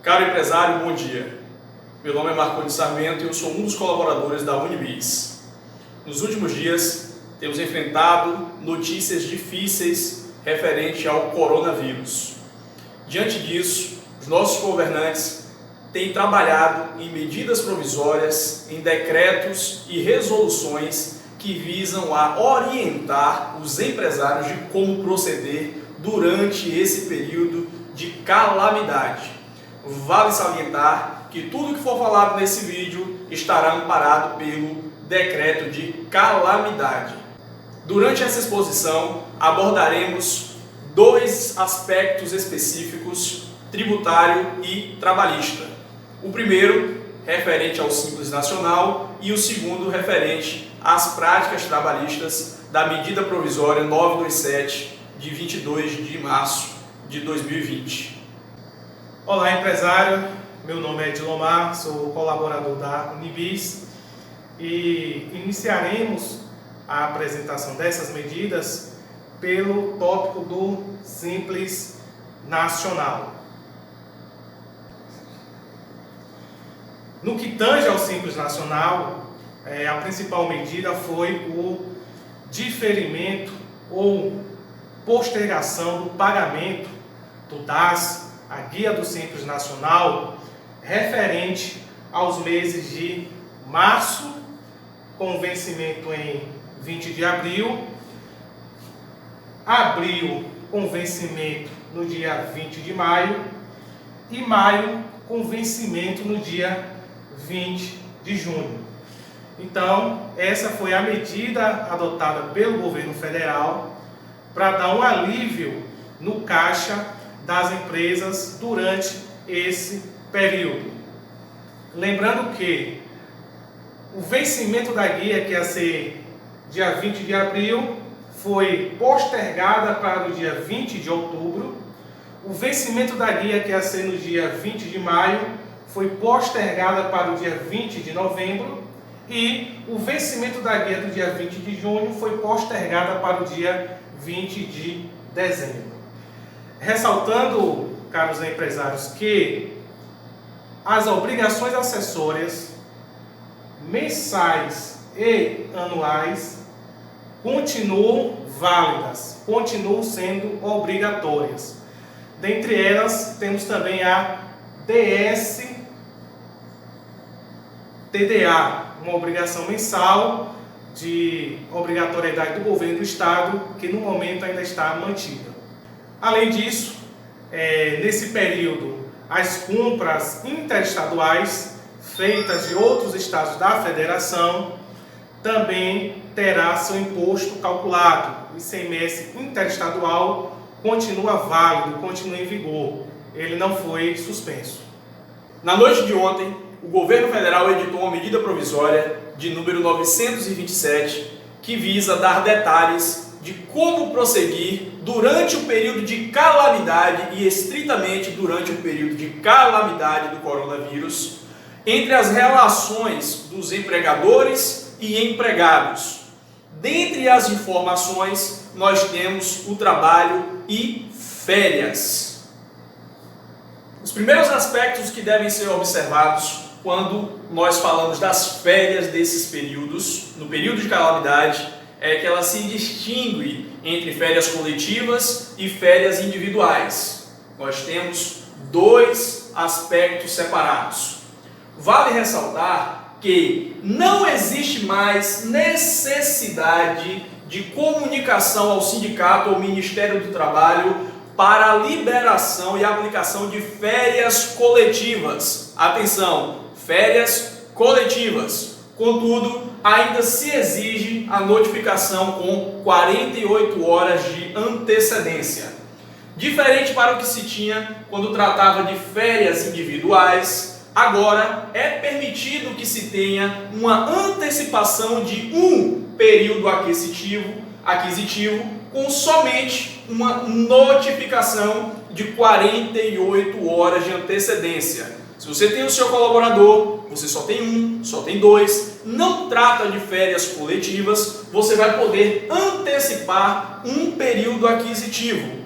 Caro empresário, bom dia. Meu nome é Marconi Sarmento e eu sou um dos colaboradores da Unibis. Nos últimos dias, temos enfrentado notícias difíceis referente ao coronavírus. Diante disso, os nossos governantes têm trabalhado em medidas provisórias, em decretos e resoluções que visam a orientar os empresários de como proceder durante esse período de calamidade. Vale salientar que tudo que for falado nesse vídeo estará amparado pelo decreto de calamidade. Durante essa exposição, abordaremos dois aspectos específicos, tributário e trabalhista. O primeiro, referente ao Simples Nacional, e o segundo, referente às práticas trabalhistas da medida provisória 927, de 22 de março de 2020. Olá, empresário. Meu nome é Edilomar, sou colaborador da Unibis e iniciaremos a apresentação dessas medidas pelo tópico do Simples Nacional. No que tange ao Simples Nacional, a principal medida foi o diferimento ou postergação do pagamento do DAS, a Guia do Simples Nacional, referente aos meses de março, com vencimento em 20 de abril, abril, com vencimento no dia 20 de maio, e maio, com vencimento no dia 20 de junho. Então, essa foi a medida adotada pelo governo federal para dar um alívio no caixa das empresas durante esse período. Lembrando que o vencimento da guia, que ia ser dia 20 de abril, foi postergada para o dia 20 de outubro. O vencimento da guia, que ia ser no dia 20 de maio, foi postergada para o dia 20 de novembro. E o vencimento da guia do dia 20 de junho foi postergada para o dia 20 de dezembro. Ressaltando, caros empresários, que as obrigações acessórias mensais e anuais continuam válidas, continuam sendo obrigatórias. Dentre elas, temos também a DS-TDA, uma obrigação mensal de obrigatoriedade do governo do Estado, que no momento ainda está mantida. Além disso, nesse período, as compras interestaduais feitas de outros estados da federação também terá seu imposto calculado. O ICMS interestadual continua válido, continua em vigor. Ele não foi suspenso. Na noite de ontem, o governo federal editou uma medida provisória de número 927 que visa dar detalhes de como prosseguir durante o período de calamidade e estritamente durante o período de calamidade do coronavírus entre as relações dos empregadores e empregados. Dentre as informações, nós temos o trabalho e férias. Os primeiros aspectos que devem ser observados quando nós falamos das férias desses períodos, no período de calamidade, é que ela se distingue entre férias coletivas e férias individuais. Nós temos dois aspectos separados. Vale ressaltar que não existe mais necessidade de comunicação ao sindicato ou ao Ministério do Trabalho para a liberação e aplicação de férias coletivas. Atenção, férias coletivas. Contudo, ainda se exige a notificação com 48 horas de antecedência. Diferente para o que se tinha quando tratava de férias individuais, agora é permitido que se tenha uma antecipação de um período aquisitivo com somente uma notificação de 48 horas de antecedência. Se você tem o seu colaborador, você só tem um, só tem dois, não trata de férias coletivas, você vai poder antecipar um período aquisitivo.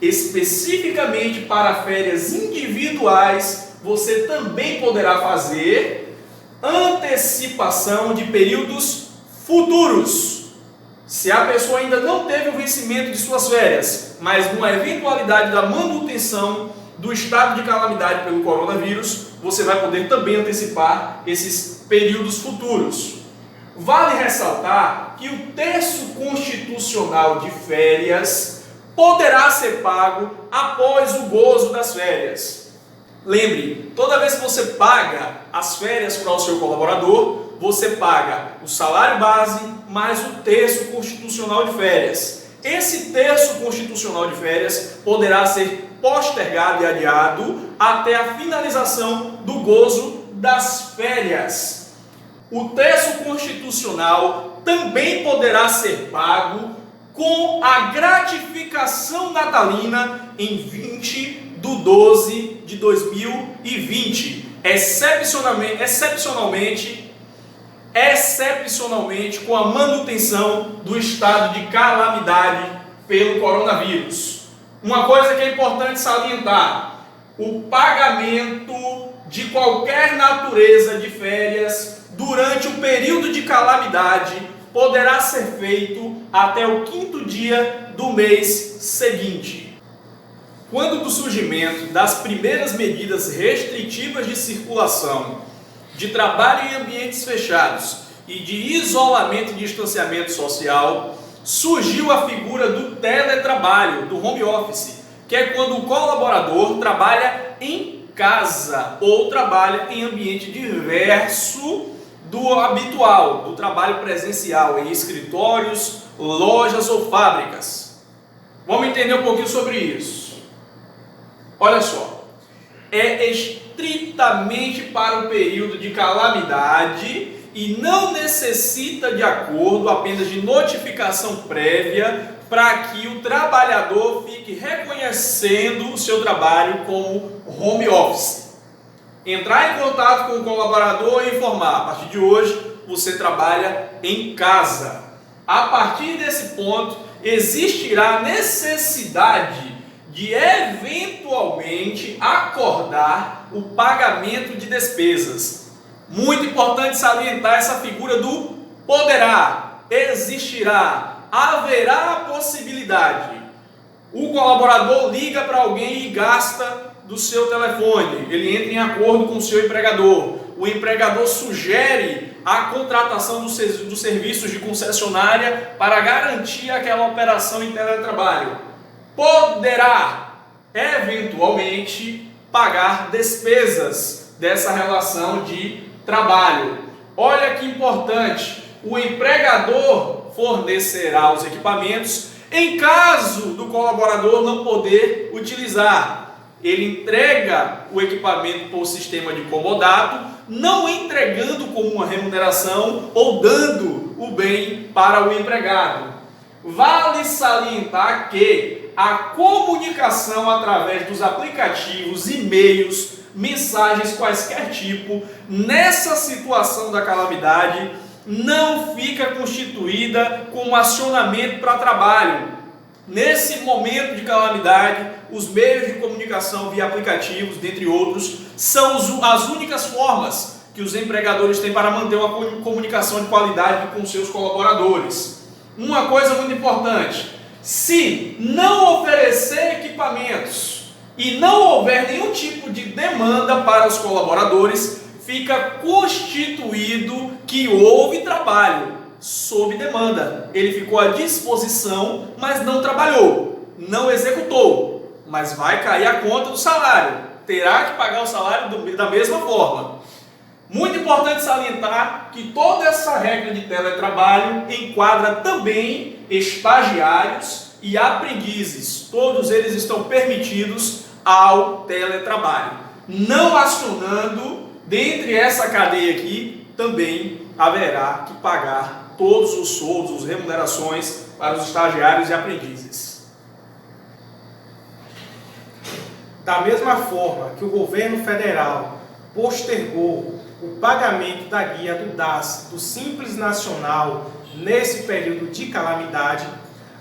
Especificamente para férias individuais, você também poderá fazer antecipação de períodos futuros. Se a pessoa ainda não teve o vencimento de suas férias, mas numa eventualidade da manutenção do estado de calamidade pelo coronavírus, você vai poder também antecipar esses períodos futuros. Vale ressaltar que o terço constitucional de férias poderá ser pago após o gozo das férias. Lembre, toda vez que você paga as férias para o seu colaborador, você paga o salário base mais o terço constitucional de férias. Esse terço constitucional de férias poderá ser postergado e adiado até a finalização do gozo das férias. O terço constitucional também poderá ser pago com a gratificação natalina em 20/12/2020, excepcionalmente com a manutenção do estado de calamidade pelo coronavírus. Uma coisa que é importante salientar: o pagamento de qualquer natureza de férias durante o período de calamidade poderá ser feito até o 5º dia do mês seguinte. Quando do surgimento das primeiras medidas restritivas de circulação, de trabalho em ambientes fechados e de isolamento e distanciamento social, surgiu a figura do teletrabalho, do home office, que é quando o colaborador trabalha em casa ou trabalha em ambiente diverso do habitual, do trabalho presencial, em escritórios, lojas ou fábricas. Vamos entender um pouquinho sobre isso. Olha só, é estritamente para o período de calamidade e não necessita de acordo apenas de notificação prévia para que o trabalhador fique reconhecendo o seu trabalho como home office. Entrar em contato com o colaborador e informar: a partir de hoje você trabalha em casa. A partir desse ponto, existirá necessidade de eventualmente acordar o pagamento de despesas. Muito importante salientar essa figura do poderá, existirá, haverá a possibilidade. O colaborador liga para alguém e gasta do seu telefone, ele entra em acordo com o seu empregador. O empregador sugere a contratação dos serviços de concessionária para garantir aquela operação em teletrabalho. Poderá, eventualmente, pagar despesas dessa relação de trabalho. Olha que importante, o empregador fornecerá os equipamentos em caso do colaborador não poder utilizar. Ele entrega o equipamento por sistema de comodato, não entregando como uma remuneração ou dando o bem para o empregado. Vale salientar que a comunicação através dos aplicativos, e-mails, mensagens quaisquer tipo, nessa situação da calamidade, não fica constituída como acionamento para trabalho. Nesse momento de calamidade, os meios de comunicação via aplicativos, dentre outros, são as únicas formas que os empregadores têm para manter uma comunicação de qualidade com seus colaboradores. Uma coisa muito importante: se não oferecer equipamentos e não houver nenhum tipo de demanda para os colaboradores, fica constituído que houve trabalho sob demanda. Ele ficou à disposição, mas não trabalhou, não executou, mas vai cair a conta do salário, terá que pagar o salário da mesma forma. Muito importante salientar que toda essa regra de teletrabalho enquadra também estagiários e aprendizes. Todos eles estão permitidos ao teletrabalho. Não acionando, dentre essa cadeia aqui, também haverá que pagar todos os soldos, as remunerações para os estagiários e aprendizes. Da mesma forma que o governo federal postergou o pagamento da guia do DAS, do Simples Nacional, nesse período de calamidade,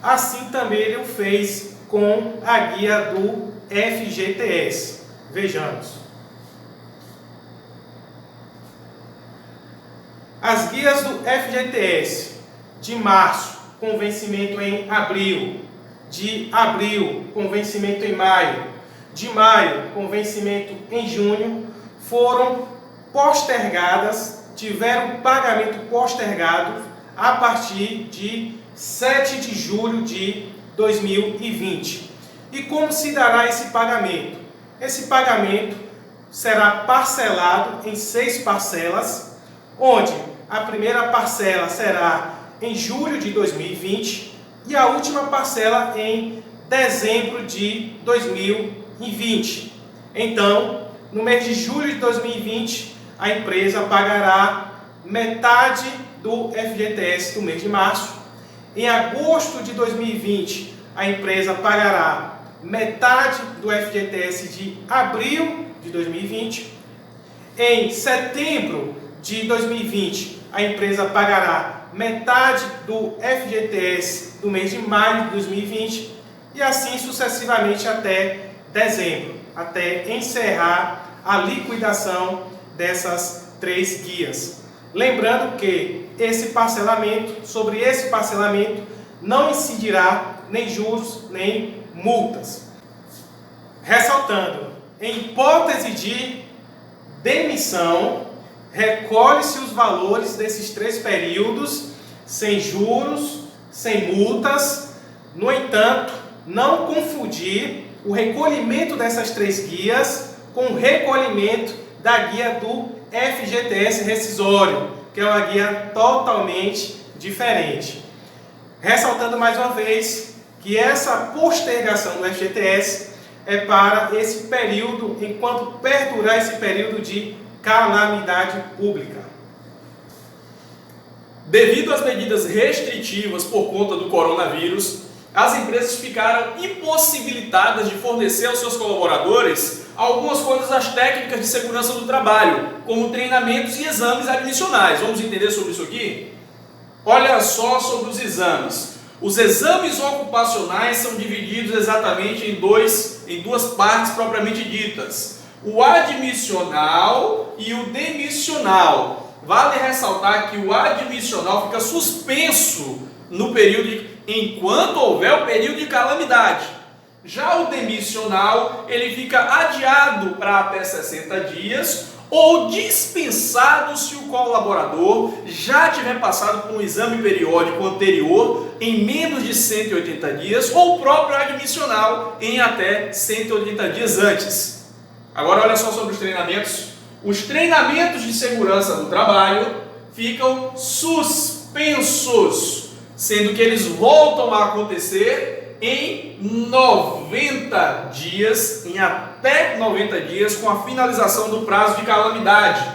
assim também ele o fez com a guia do FGTS. Vejamos. As guias do FGTS de março, com vencimento em abril, de abril, com vencimento em maio, de maio, com vencimento em junho, foram postergadas, tiveram pagamento postergado a partir de 7 de julho de 2020. E como se dará esse pagamento? Esse pagamento será parcelado em 6 parcelas, onde a primeira parcela será em julho de 2020 e a última parcela em dezembro de 2020. Então, no mês de julho de 2020, a empresa pagará metade do FGTS do mês de março. Em agosto de 2020, a empresa pagará metade do FGTS de abril de 2020. Em setembro de 2020, a empresa pagará metade do FGTS do mês de maio de 2020 e assim sucessivamente até dezembro, até encerrar a liquidação dessas 3 guias. Lembrando que sobre esse parcelamento não incidirá nem juros nem multas. Ressaltando, em hipótese de demissão, recolhe-se os valores desses 3 períodos sem juros, sem multas. No entanto, não confundir o recolhimento dessas 3 guias com o recolhimento da guia do FGTS rescisório, que é uma guia totalmente diferente. Ressaltando mais uma vez que essa postergação do FGTS é para esse período, enquanto perdurar esse período de calamidade pública. Devido às medidas restritivas por conta do coronavírus, as empresas ficaram impossibilitadas de fornecer aos seus colaboradores algumas coisas das técnicas de segurança do trabalho, como treinamentos e exames admissionais. Vamos entender sobre isso aqui? Olha só sobre os exames. Os exames ocupacionais são divididos exatamente em duas partes propriamente ditas: o admissional e o demissional. Vale ressaltar que o admissional fica suspenso no período enquanto houver o período de calamidade. Já o demissional, ele fica adiado para até 60 dias ou dispensado se o colaborador já tiver passado por um exame periódico anterior em menos de 180 dias ou o próprio admissional em até 180 dias antes. Agora olha só sobre os treinamentos. Os treinamentos de segurança do trabalho ficam suspensos, sendo que eles voltam a acontecer em 90 dias, em até 90 dias, com a finalização do prazo de calamidade.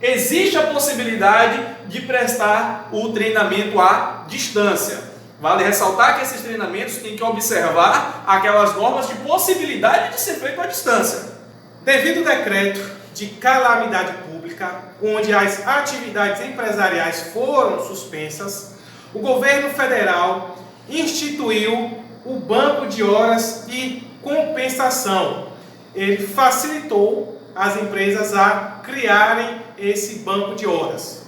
Existe a possibilidade de prestar o treinamento à distância. Vale ressaltar que esses treinamentos têm que observar aquelas normas de possibilidade de ser feito à distância. Devido ao decreto de calamidade pública, onde as atividades empresariais foram suspensas, o governo federal instituiu o banco de horas e compensação. Ele facilitou as empresas a criarem esse banco de horas.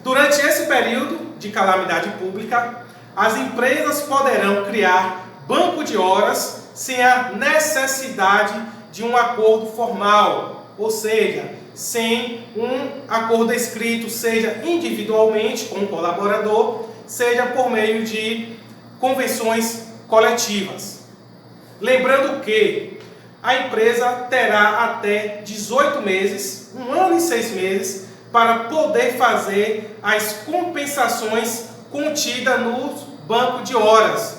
Durante esse período de calamidade pública, as empresas poderão criar banco de horas sem a necessidade de um acordo formal, ou seja, sem um acordo escrito, seja individualmente com o colaborador, seja por meio de convenções coletivas. Lembrando que a empresa terá até 18 meses, 1 ano e 6 meses, para poder fazer as compensações contidas no banco de horas.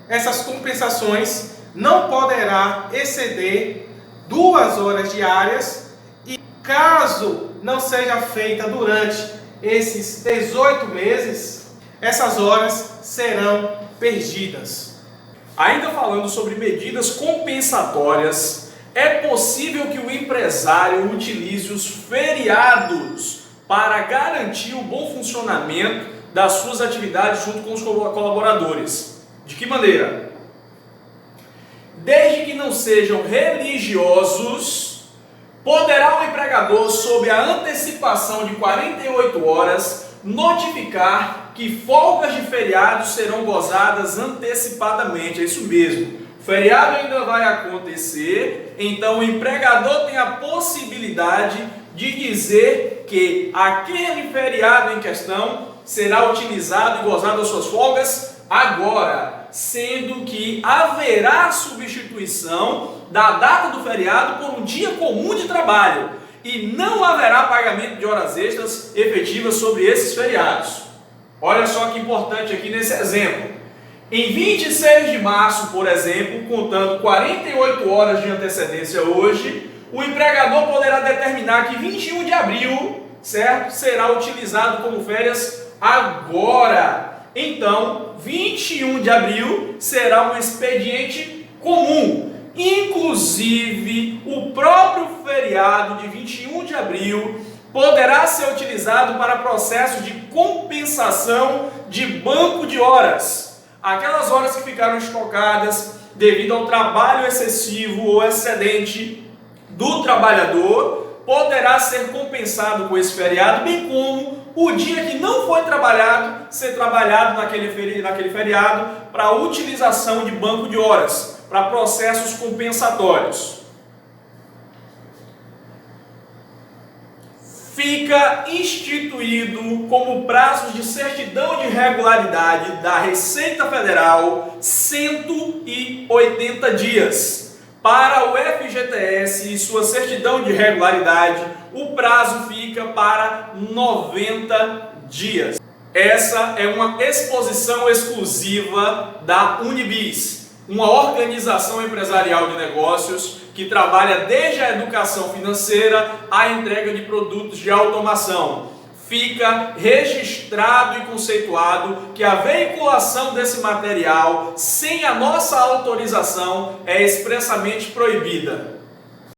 Essas compensações não poderá exceder 2 horas diárias e, caso não seja feita durante esses 18 meses, essas horas serão perdidas. Ainda falando sobre medidas compensatórias, é possível que o empresário utilize os feriados para garantir o bom funcionamento das suas atividades junto com os colaboradores. De que maneira? Desde que não sejam religiosos, poderá o empregador, sob a antecipação de 48 horas, notificar que folgas de feriados serão gozadas antecipadamente. É isso mesmo. O feriado ainda vai acontecer, então o empregador tem a possibilidade de dizer que aquele feriado em questão será utilizado e gozado as suas folgas agora, sendo que haverá substituição da data do feriado por um dia comum de trabalho e não haverá pagamento de horas extras efetivas sobre esses feriados. Olha só que importante aqui nesse exemplo. Em 26 de março, por exemplo, contando 48 horas de antecedência hoje, o empregador poderá determinar que 21 de abril, certo, será utilizado como férias agora. Então, 21 de abril será um expediente comum. Inclusive, o próprio feriado de 21 de abril poderá ser utilizado para processos de compensação de banco de horas. Aquelas horas que ficaram estocadas devido ao trabalho excessivo ou excedente do trabalhador poderá ser compensado com esse feriado, bem como o dia que não foi trabalhado, ser trabalhado naquele feriado para utilização de banco de horas, para processos compensatórios. Fica instituído como prazo de certidão de regularidade da Receita Federal 180 dias. Para o FGTS e sua certidão de regularidade, o prazo fica para 90 dias. Essa é uma exposição exclusiva da Unibis, uma organização empresarial de negócios que trabalha desde a educação financeira à entrega de produtos de automação. Fica registrado e conceituado que a veiculação desse material sem a nossa autorização é expressamente proibida.